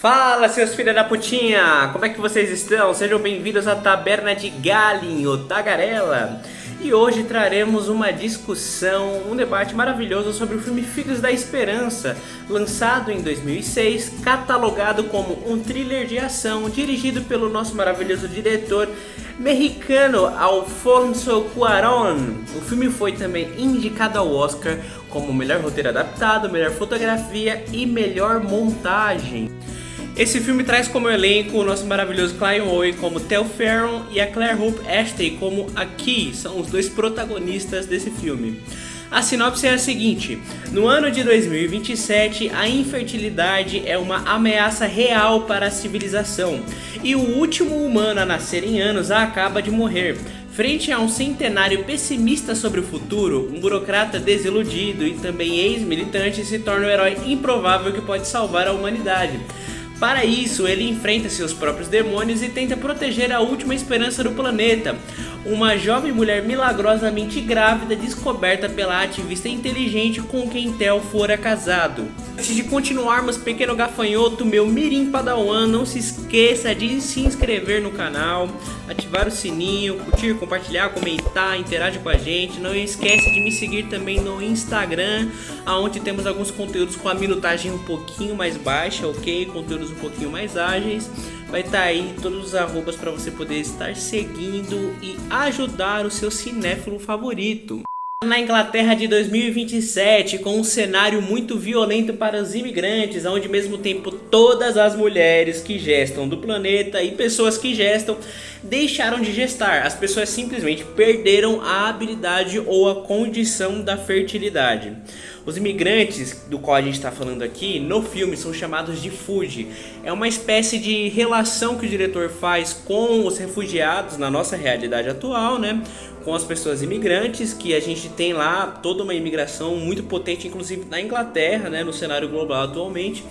Fala, seus filhos da putinha! Como é que vocês estão? Sejam bem-vindos à Taberna de Galin, o Tagarela. E hoje traremos uma discussão, um debate maravilhoso sobre o filme Filhos da Esperança, lançado em 2006, catalogado como um thriller de ação, dirigido pelo nosso maravilhoso diretor mexicano Alfonso Cuarón. O filme foi também indicado ao Oscar como melhor roteiro adaptado, melhor fotografia e melhor montagem. Esse filme traz como elenco o nosso maravilhoso Clive Owen como Tell Ferron e a Claire Hope Ashley como a Key, são os dois protagonistas desse filme. A sinopse é a seguinte: no ano de 2027, a infertilidade é uma ameaça real para a civilização e o último humano a nascer em anos acaba de morrer. Frente a um centenário pessimista sobre o futuro, um burocrata desiludido e também ex-militante se torna o herói improvável que pode salvar a humanidade. Para isso, ele enfrenta seus próprios demônios e tenta proteger a última esperança do planeta, uma jovem mulher milagrosamente grávida descoberta pela ativista inteligente com quem Theo fora casado. Antes de continuarmos, pequeno gafanhoto, meu mirim padawan, não se esqueça de se inscrever no canal, ativar o sininho, curtir, compartilhar, comentar, interagir com a gente. Não esquece de me seguir também no Instagram, onde temos alguns conteúdos com a minutagem um pouquinho mais baixa, ok? Conteúdos um pouquinho mais ágeis. Vai estar aí todos os arrobas para você poder estar seguindo e ajudar o seu cinéfilo favorito. Na Inglaterra de 2027, com um cenário muito violento para os imigrantes, onde ao mesmo tempo todas as mulheres que gestam do planeta e pessoas que gestam deixaram de gestar. As pessoas simplesmente perderam a habilidade ou a condição da fertilidade. Os imigrantes do qual a gente está falando aqui no filme são chamados de Fuji. É uma espécie de relação que o diretor faz com os refugiados na nossa realidade atual, né? Com as pessoas imigrantes, que a gente tem lá toda uma imigração muito potente, inclusive na Inglaterra, né? No cenário global atualmente.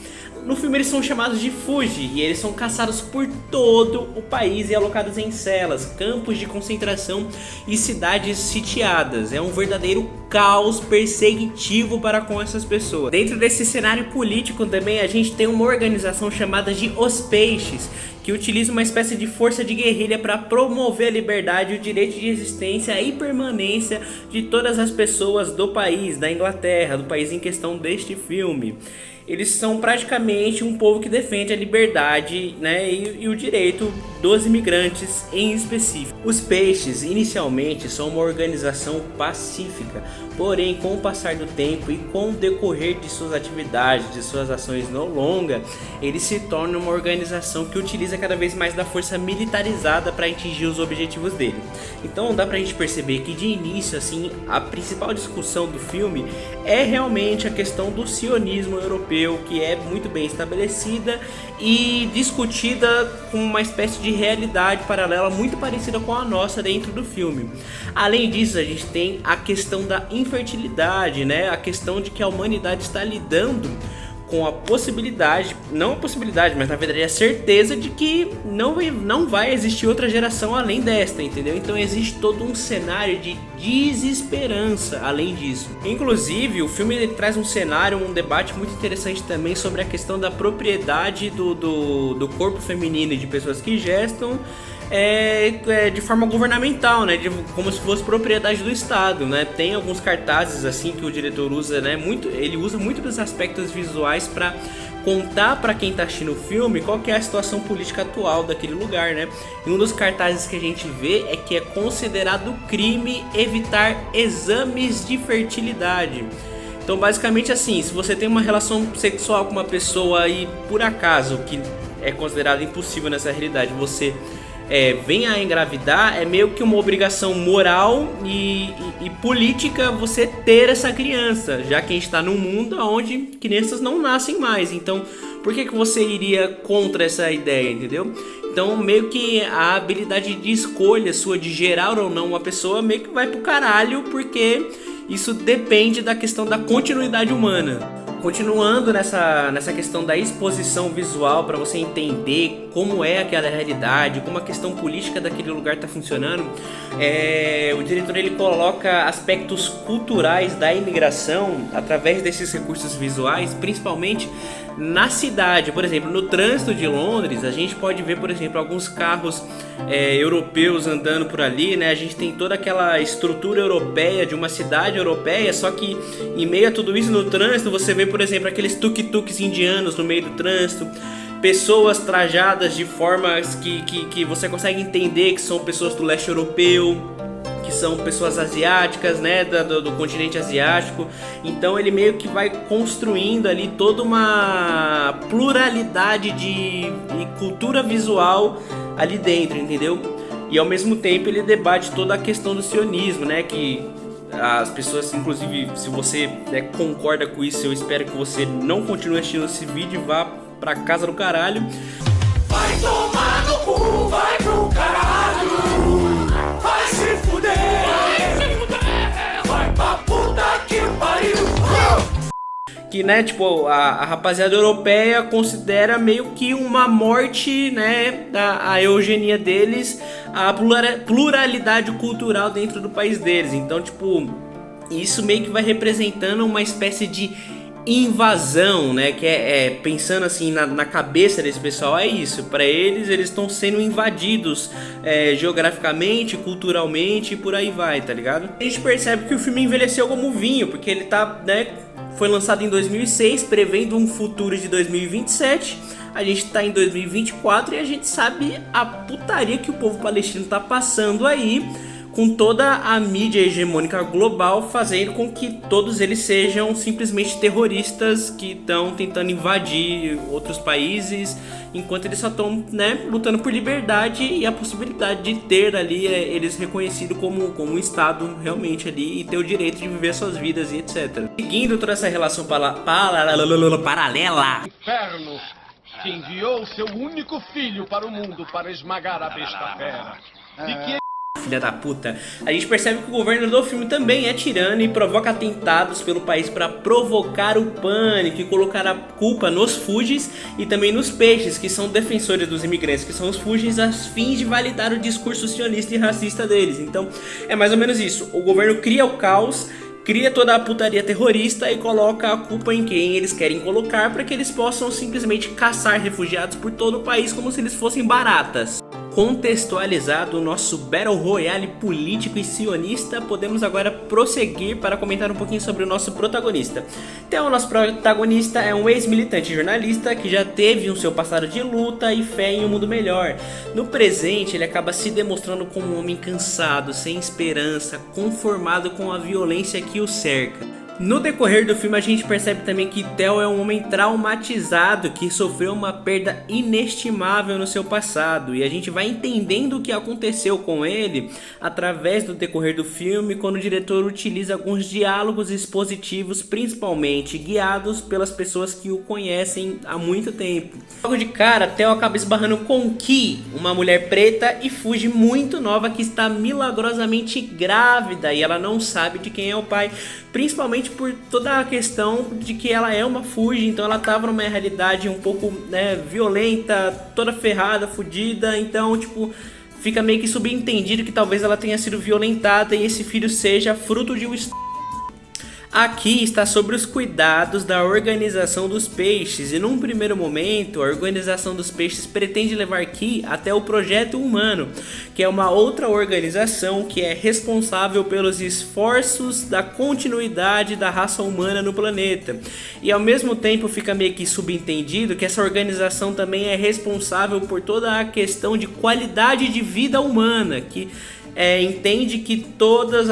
No filme eles são chamados de Fuji e eles são caçados por todo o país e alocados em celas, campos de concentração e cidades sitiadas. É um verdadeiro caos perseguitivo para com essas pessoas. Dentro desse cenário político também a gente tem uma organização chamada de Os Peixes, que utiliza uma espécie de força de guerrilha para promover a liberdade, o direito de existência e permanência de todas as pessoas do país, da Inglaterra, do país em questão deste filme. Eles são praticamente um povo que defende a liberdade, né, e o direito dos imigrantes em específico. Os Peixes inicialmente são uma organização pacífica, porém com o passar do tempo e com o decorrer de suas atividades, de suas ações no longa, eles se tornam uma organização que utiliza cada vez mais da força militarizada para atingir os objetivos dele. Então dá pra gente perceber que de início assim, a principal discussão do filme é realmente a questão do sionismo europeu, que é muito bem estabelecida e discutida com uma espécie de realidade paralela muito parecida com a nossa dentro do filme. Além disso, a gente tem a questão da infertilidade, né? A questão de que a humanidade está lidando com a possibilidade, não a possibilidade, mas na verdade a certeza de que não vai existir outra geração além desta, entendeu? Então existe todo um cenário de desesperança além disso. Inclusive, o filme ele traz um cenário, um debate muito interessante também sobre a questão da propriedade do corpo feminino e de pessoas que gestam de forma governamental, né? Como se fosse propriedade do Estado, né? Tem alguns cartazes assim que o diretor usa, né? Ele usa muito dos aspectos visuais para contar para quem está assistindo o filme qual que é a situação política atual daquele lugar, né? E um dos cartazes que a gente vê é que é considerado crime evitar exames de fertilidade. Então, basicamente assim, se você tem uma relação sexual com uma pessoa e por acaso, que é considerado impossível nessa realidade, você vem a engravidar, é meio que uma obrigação moral e política você ter essa criança, já que a gente está num mundo onde crianças não nascem mais. Então, por que você iria contra essa ideia, entendeu? Então, meio que a habilidade de escolha sua de gerar ou não uma pessoa meio que vai pro caralho, porque isso depende da questão da continuidade humana. Continuando nessa questão da exposição visual para você entender como é aquela realidade, como a questão política daquele lugar está funcionando, o diretor ele coloca aspectos culturais da imigração através desses recursos visuais, principalmente na cidade. Por exemplo, no trânsito de Londres, a gente pode ver, por exemplo, alguns carros europeus andando por ali, né? A gente tem toda aquela estrutura europeia de uma cidade europeia, só que em meio a tudo isso, no trânsito, você vê, por exemplo, aqueles tuk-tuks indianos no meio do trânsito, pessoas trajadas de formas que você consegue entender que são pessoas do leste europeu, que são pessoas asiáticas, né, do continente asiático. Então ele meio que vai construindo ali toda uma pluralidade de cultura visual ali dentro, entendeu? E ao mesmo tempo ele debate toda a questão do sionismo, né, que as pessoas, inclusive, se você concorda com isso, eu espero que você não continue assistindo esse vídeo e vá pra casa do caralho. Vai tomar no cu, vai pro caralho. Vai se fuder, vai pra puta que pariu. Que, né, tipo, a rapaziada europeia considera meio que uma morte, né, a eugenia deles, a pluralidade cultural dentro do país deles. Então, tipo, isso meio que vai representando uma espécie de invasão, né, que pensando assim na cabeça desse pessoal, é isso, para eles estão sendo invadidos geograficamente, culturalmente e por aí vai, tá ligado? A gente percebe que o filme envelheceu como vinho, porque ele tá, né, foi lançado em 2006, prevendo um futuro de 2027, a gente tá em 2024 e a gente sabe a putaria que o povo palestino tá passando aí, com toda a mídia hegemônica global fazendo com que todos eles sejam simplesmente terroristas que estão tentando invadir outros países, enquanto eles só estão, né, lutando por liberdade e a possibilidade de ter ali eles reconhecidos como um Estado realmente ali e ter o direito de viver suas vidas e etc. Seguindo toda essa relação paralela, Inferno, que enviou seu único filho para o mundo para esmagar a besta fera. De que filha da puta, a gente percebe que o governo do filme também é tirano e provoca atentados pelo país para provocar o pânico e colocar a culpa nos fujis e também nos peixes, que são defensores dos imigrantes, que são os fujis, a fins de validar o discurso sionista e racista deles. Então é mais ou menos isso, o governo cria o caos, cria toda a putaria terrorista e coloca a culpa em quem eles querem colocar para que eles possam simplesmente caçar refugiados por todo o país como se eles fossem baratas. Contextualizado o nosso Battle Royale político e sionista, podemos agora prosseguir para comentar um pouquinho sobre o nosso protagonista. Então, o nosso protagonista é um ex-militante jornalista que já teve um seu passado de luta e fé em um mundo melhor. No presente, ele acaba se demonstrando como um homem cansado, sem esperança, conformado com a violência que o cerca. No decorrer do filme a gente percebe também que Theo é um homem traumatizado que sofreu uma perda inestimável no seu passado, e a gente vai entendendo o que aconteceu com ele através do decorrer do filme, quando o diretor utiliza alguns diálogos expositivos, principalmente guiados pelas pessoas que o conhecem há muito tempo. Logo de cara, Theo acaba esbarrando com Ki, uma mulher preta e fuge muito nova que está milagrosamente grávida e ela não sabe de quem é o pai, principalmente por toda a questão de que ela é uma fuge, então ela estava numa realidade um pouco, né, violenta, toda ferrada, fudida, então tipo, fica meio que subentendido que talvez ela tenha sido violentada e esse filho seja fruto de um Aqui está sobre os cuidados da Organização dos Peixes e num primeiro momento a Organização dos Peixes pretende levar Ki até o Projeto Humano, que é uma outra organização que é responsável pelos esforços da continuidade da raça humana no planeta. E ao mesmo tempo fica meio que subentendido que essa organização também é responsável por toda a questão de qualidade de vida humana, que entende que todos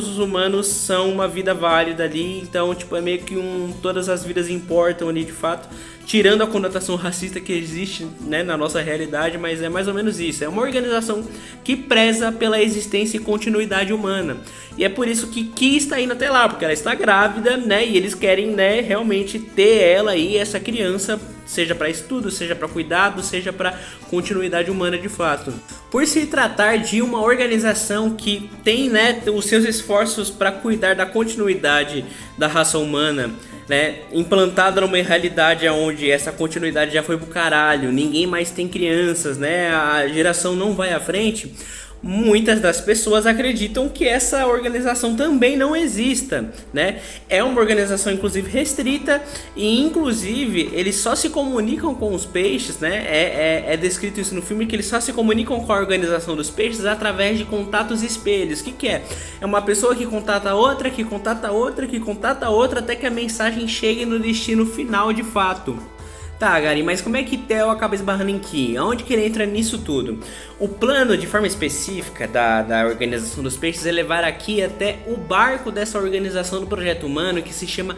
os humanos são uma vida válida ali, então tipo, é meio que todas as vidas importam ali de fato, tirando a conotação racista que existe, né, na nossa realidade, mas é mais ou menos isso, é uma organização que preza pela existência e continuidade humana, e é por isso que Ki está indo até lá, porque ela está grávida, né, e eles querem, né, realmente ter ela aí, essa criança, seja para estudo, seja para cuidado, seja para continuidade humana de fato. Por se tratar de uma organização que tem, né, os seus esforços para cuidar da continuidade da raça humana, né, implantada numa realidade onde essa continuidade já foi pro caralho, ninguém mais tem crianças, né, a geração não vai à frente, muitas das pessoas acreditam que essa organização também não exista, né? É uma organização inclusive restrita e inclusive eles só se comunicam com os peixes, né? É descrito isso no filme, que eles só se comunicam com a organização dos peixes através de contatos espelhos. O que é? É uma pessoa que contata outra, que contata outra, que contata outra, até que a mensagem chegue no destino final de fato. Tá, Gary, mas como é que Theo acaba esbarrando em Ki? Aonde que ele entra nisso tudo? O plano, de forma específica, da organização dos peixes é levar aqui até o barco dessa organização do Projeto Humano, que se chama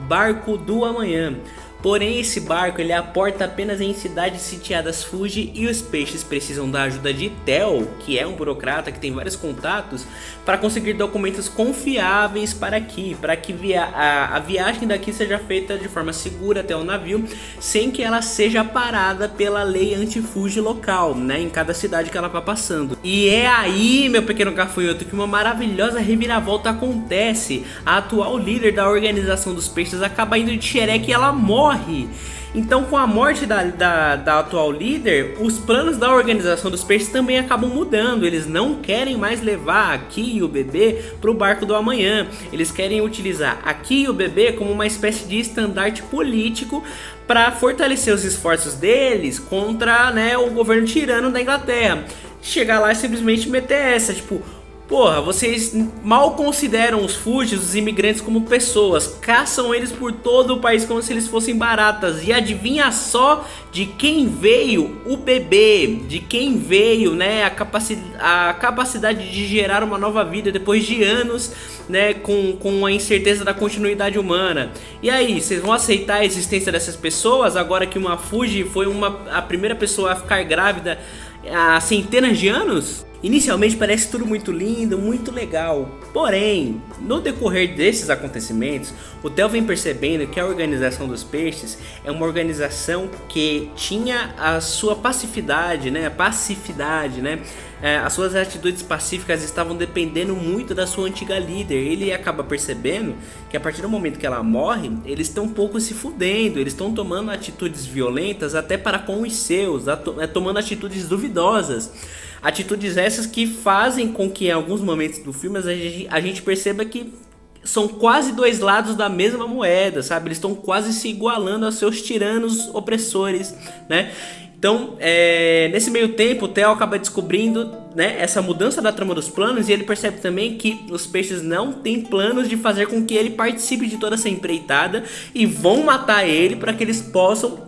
Barco do Amanhã. Porém, esse barco ele aporta apenas em cidades sitiadas Fuji e os peixes precisam da ajuda de Theo, que é um burocrata que tem vários contatos, para conseguir documentos confiáveis para que a viagem daqui seja feita de forma segura até o navio, sem que ela seja parada pela lei anti-Fuji local, né, em cada cidade que ela vai passando. E é aí, meu pequeno gafanhoto, que uma maravilhosa reviravolta acontece. A atual líder da organização dos peixes acaba indo de xereque e ela morre. Então, com a morte da atual líder, os planos da organização dos peixes também acabam mudando. Eles não querem mais levar a Ki e o bebê para o barco do amanhã. Eles querem utilizar a Ki e o bebê como uma espécie de estandarte político para fortalecer os esforços deles contra, né, o governo tirano da Inglaterra. Chegar lá e simplesmente meter essa, tipo... Porra, vocês mal consideram os Fujis, os imigrantes, como pessoas. Caçam eles por todo o país como se eles fossem baratas. E adivinha só de quem veio o bebê, de quem veio, né, a capacidade de gerar uma nova vida depois de anos, né, com a incerteza da continuidade humana. E aí, vocês vão aceitar a existência dessas pessoas agora que uma Fuji foi a primeira pessoa a ficar grávida há centenas de anos? Inicialmente parece tudo muito lindo, muito legal, porém, no decorrer desses acontecimentos, o Theo vem percebendo que a organização dos peixes é uma organização que tinha a sua passividade, né? As suas atitudes pacíficas estavam dependendo muito da sua antiga líder. Ele acaba percebendo que a partir do momento que ela morre, eles estão um pouco se fudendo, eles estão tomando atitudes violentas até para com os seus, tomando atitudes duvidosas. Atitudes essas que fazem com que em alguns momentos do filme a gente perceba que são quase dois lados da mesma moeda, sabe? Eles estão quase se igualando aos seus tiranos opressores, né? Então, nesse meio tempo, o Theo acaba descobrindo, né, essa mudança da trama dos planos, e ele percebe também que os peixes não têm planos de fazer com que ele participe de toda essa empreitada e vão matar ele para que eles possam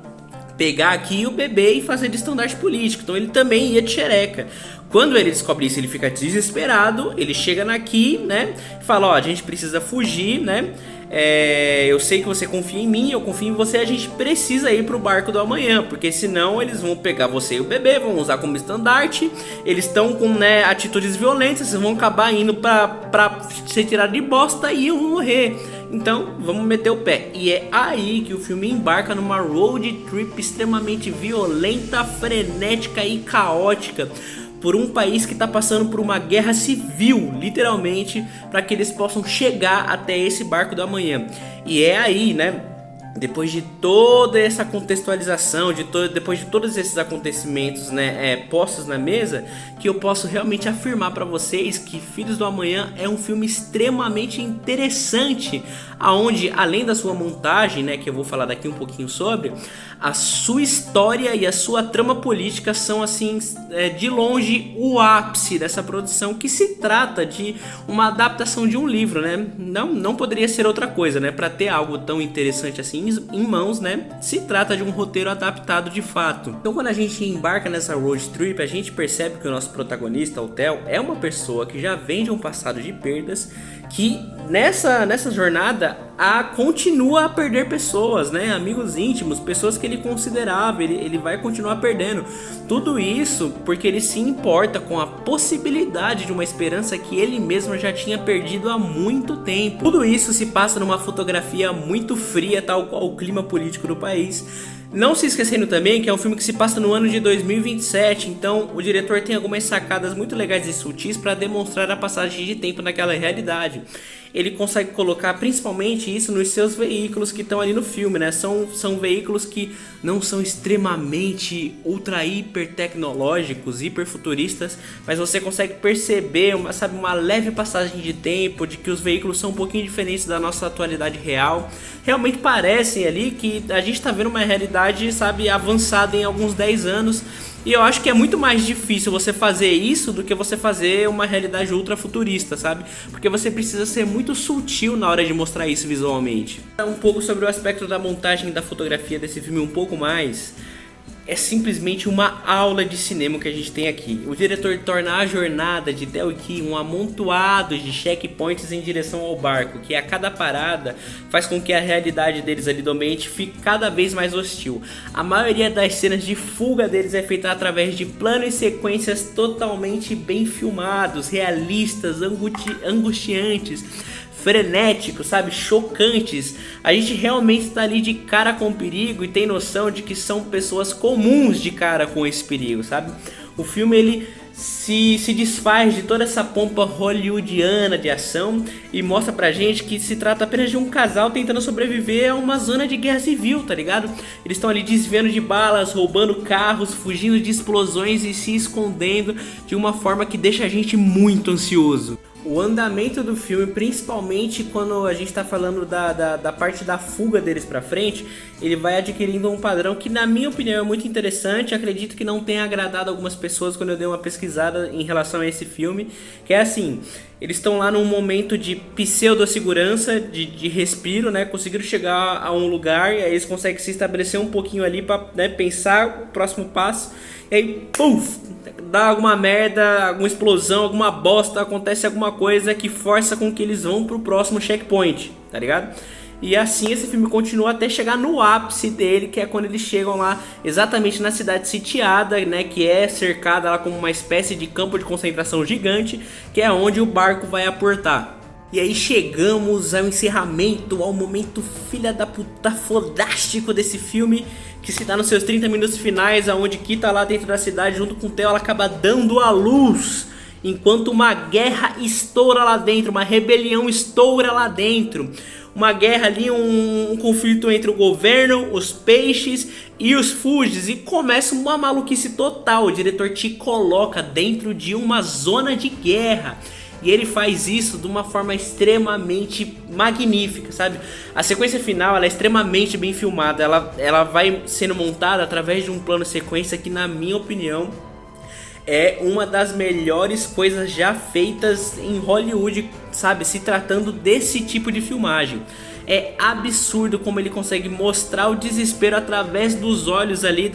pegar aqui o bebê e fazer de estandarte político. Então ele também ia de xereca. Quando ele descobre isso, ele fica desesperado. Ele chega aqui, né, e fala: ó, a gente precisa fugir, né? Eu sei que você confia em mim, eu confio em você. A gente precisa ir pro barco do amanhã, porque senão eles vão pegar você e o bebê, vão usar como estandarte. Eles estão com, né, atitudes violentas, vocês vão acabar indo pra ser tirado de bosta e eu vou morrer. Então vamos meter o pé. E é aí que o filme embarca numa road trip extremamente violenta, frenética e caótica por um país que está passando por uma guerra civil, literalmente, para que eles possam chegar até esse barco do amanhã. E é aí, né, depois de toda essa contextualização, depois de todos esses acontecimentos, né, postos na mesa, que eu posso realmente afirmar para vocês que Filhos do Amanhã é um filme extremamente interessante, aonde, além da sua montagem, né, que eu vou falar daqui um pouquinho sobre, a sua história e a sua trama política são, assim, de longe o ápice dessa produção, que se trata de uma adaptação de um livro, né? Não poderia ser outra coisa, né? Para ter algo tão interessante assim em mãos, né? Se trata de um roteiro adaptado de fato. Então, quando a gente embarca nessa road trip, a gente percebe que o nosso protagonista, o Theo, é uma pessoa que já vem de um passado de perdas, que nessa jornada continua a perder pessoas, né? Amigos íntimos, pessoas que ele considerava, ele vai continuar perdendo. Tudo isso porque ele se importa com a possibilidade de uma esperança que ele mesmo já tinha perdido há muito tempo. Tudo isso se passa numa fotografia muito fria, tal qual o clima político do país. Não se esquecendo também que é um filme que se passa no ano de 2027, então o diretor tem algumas sacadas muito legais e sutis para demonstrar a passagem de tempo naquela realidade. ele consegue colocar principalmente isso nos seus veículos que estão ali no filme, né? São veículos que não são extremamente ultra hiper tecnológicos, hiper futuristas, mas você consegue perceber uma leve passagem de tempo, de que os veículos são um pouquinho diferentes da nossa atualidade real. Realmente parecem ali que a gente está vendo uma realidade, sabe, avançada em alguns 10 anos. E eu acho que é muito mais difícil você fazer isso do que você fazer uma realidade ultra futurista, sabe? Porque você precisa ser muito sutil na hora de mostrar isso visualmente. Um pouco sobre o aspecto da montagem e da fotografia desse filme um pouco mais. É simplesmente uma aula de cinema que a gente tem aqui. O diretor torna a jornada de Theo e Kee um amontoado de checkpoints em direção ao barco, que a cada parada faz com que a realidade deles ali do ambiente fique cada vez mais hostil. A maioria das cenas de fuga deles é feita através de planos e sequências totalmente bem filmados, realistas, angustiantes, frenéticos, sabe, chocantes. A gente realmente está ali de cara com o perigo e tem noção de que são pessoas comuns de cara com esse perigo, sabe? O filme ele se desfaz de toda essa pompa hollywoodiana de ação e mostra pra gente que se trata apenas de um casal tentando sobreviver a uma zona de guerra civil, tá ligado? Eles estão ali desviando de balas, roubando carros, fugindo de explosões e se escondendo de uma forma que deixa a gente muito ansioso. O andamento do filme, principalmente quando a gente está falando da parte da fuga deles pra frente, ele vai adquirindo um padrão que, na minha opinião, é muito interessante. Acredito que não tenha agradado algumas pessoas quando eu dei uma pesquisada em relação a esse filme, que é assim: eles estão lá num momento de pseudo-segurança, de respiro, né? Conseguiram chegar a um lugar e aí eles conseguem se estabelecer um pouquinho ali para, né, pensar o próximo passo. E aí, puf, dá alguma merda, alguma explosão, alguma bosta, acontece alguma coisa que força com que eles vão pro próximo checkpoint, tá ligado? E assim esse filme continua até chegar no ápice dele, que é quando eles chegam lá exatamente na cidade sitiada, né, que é cercada lá como uma espécie de campo de concentração gigante, que é onde o barco vai aportar. E aí chegamos ao encerramento, ao momento filha da puta fodástico desse filme, que se dá nos seus 30 minutos finais, aonde Kee tá lá dentro da cidade junto com o Theo, ela acaba dando a luz, enquanto uma guerra estoura lá dentro, uma rebelião estoura lá dentro. Uma guerra ali, um conflito entre o governo, os peixes e os Fugis, e começa uma maluquice total. O diretor te coloca dentro de uma zona de guerra. E ele faz isso de uma forma extremamente magnífica, sabe? A sequência final ela é extremamente bem filmada. Ela vai sendo montada através de um plano sequência que, na minha opinião, é uma das melhores coisas já feitas em Hollywood, sabe? Se tratando desse tipo de filmagem. É absurdo como ele consegue mostrar o desespero através dos olhos ali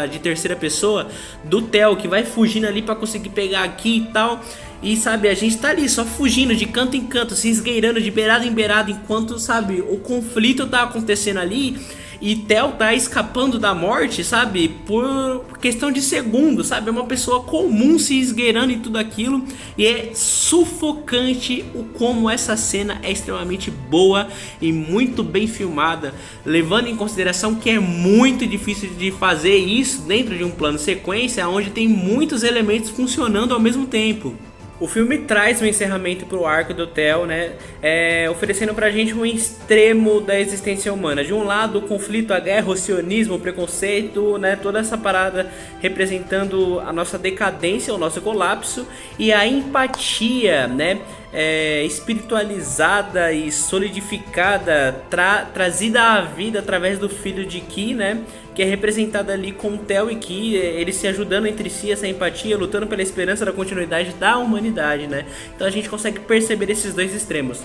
de terceira pessoa do Theo, que vai fugindo ali pra conseguir pegar aqui e tal. E sabe, a gente tá ali só fugindo de canto em canto, se esgueirando de beirada em beirada, enquanto, sabe, o conflito tá acontecendo ali. E Theo tá escapando da morte, sabe, por questão de segundos, sabe? É uma pessoa comum se esgueirando em tudo aquilo. E é sufocante o como essa cena é extremamente boa e muito bem filmada, levando em consideração que é muito difícil de fazer isso dentro de um plano sequência, onde tem muitos elementos funcionando ao mesmo tempo. O filme traz um encerramento pro arco do Theo, né, oferecendo pra gente um extremo da existência humana. De um lado, o conflito, a guerra, o sionismo, o preconceito, né, toda essa parada representando a nossa decadência, o nosso colapso, e a empatia, né, espiritualizada e solidificada, trazida à vida através do filho de Kee, né, que é representada ali com Theo e Kee, eles se ajudando entre si, essa empatia, lutando pela esperança da continuidade da humanidade, né? Então a gente consegue perceber esses dois extremos.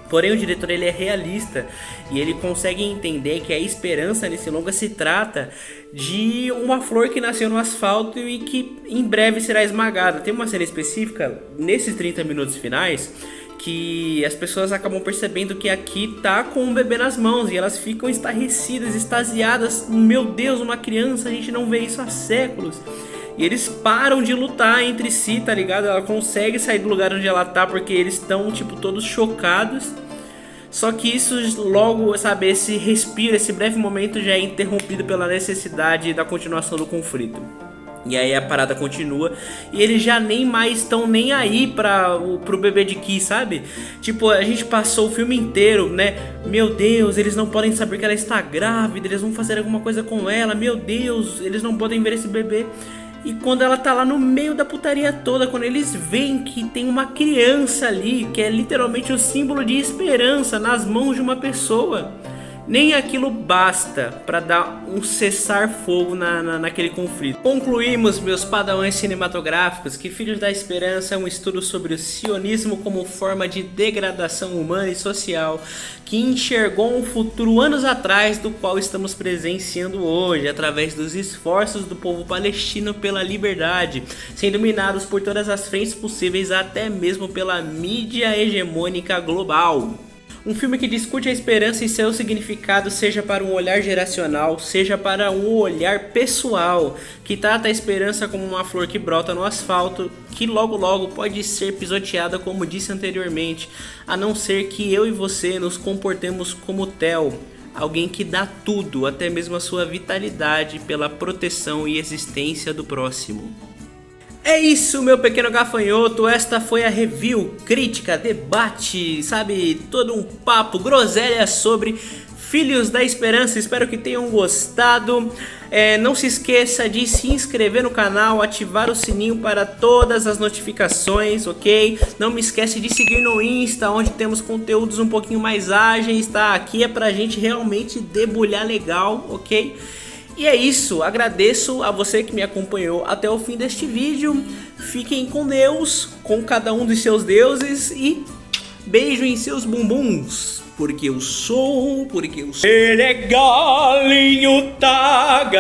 Porém, o diretor ele é realista e ele consegue entender que a esperança nesse longa se trata de uma flor que nasceu no asfalto e que em breve será esmagada. Tem uma cena específica nesses 30 minutos finais que as pessoas acabam percebendo que aqui tá com um bebê nas mãos e elas ficam estarrecidas, extasiadas. Meu Deus, uma criança, a gente não vê isso há séculos. E eles param de lutar entre si, tá ligado? Ela consegue sair do lugar onde ela tá porque eles estão, tipo, todos chocados. Só que isso logo, sabe, esse respiro, esse breve momento já é interrompido pela necessidade da continuação do conflito. E aí a parada continua e eles já nem mais estão nem aí pro bebê de Ki, sabe? Tipo, a gente passou o filme inteiro, né? Meu Deus, eles não podem saber que ela está grávida, eles vão fazer alguma coisa com ela. Meu Deus, eles não podem ver esse bebê. E quando ela tá lá no meio da putaria toda, quando eles veem que tem uma criança ali, que é literalmente o símbolo de esperança nas mãos de uma pessoa, nem aquilo basta para dar um cessar-fogo naquele conflito. Concluímos, meus padawãs cinematográficos, que Filhos da Esperança é um estudo sobre o sionismo como forma de degradação humana e social, que enxergou um futuro anos atrás do qual estamos presenciando hoje, através dos esforços do povo palestino pela liberdade, sendo minados por todas as frentes possíveis, até mesmo pela mídia hegemônica global. Um filme que discute a esperança e seu significado, seja para um olhar geracional, seja para um olhar pessoal, que trata a esperança como uma flor que brota no asfalto, que logo logo pode ser pisoteada, como disse anteriormente, a não ser que eu e você nos comportemos como Theo, alguém que dá tudo, até mesmo a sua vitalidade, pela proteção e existência do próximo. É isso, meu pequeno gafanhoto, esta foi a review, crítica, debate, sabe, todo um papo, groselha sobre Filhos da Esperança. Espero que tenham gostado. Não se esqueça de se inscrever no canal, ativar o sininho para todas as notificações, ok? Não me esquece de seguir no Insta, onde temos conteúdos um pouquinho mais ágeis, tá? Aqui é pra gente realmente debulhar legal, ok? E é isso, agradeço a você que me acompanhou até o fim deste vídeo. Fiquem com Deus, com cada um dos seus deuses e beijo em seus bumbuns. Porque eu sou... Ele é Galinho Tagarela.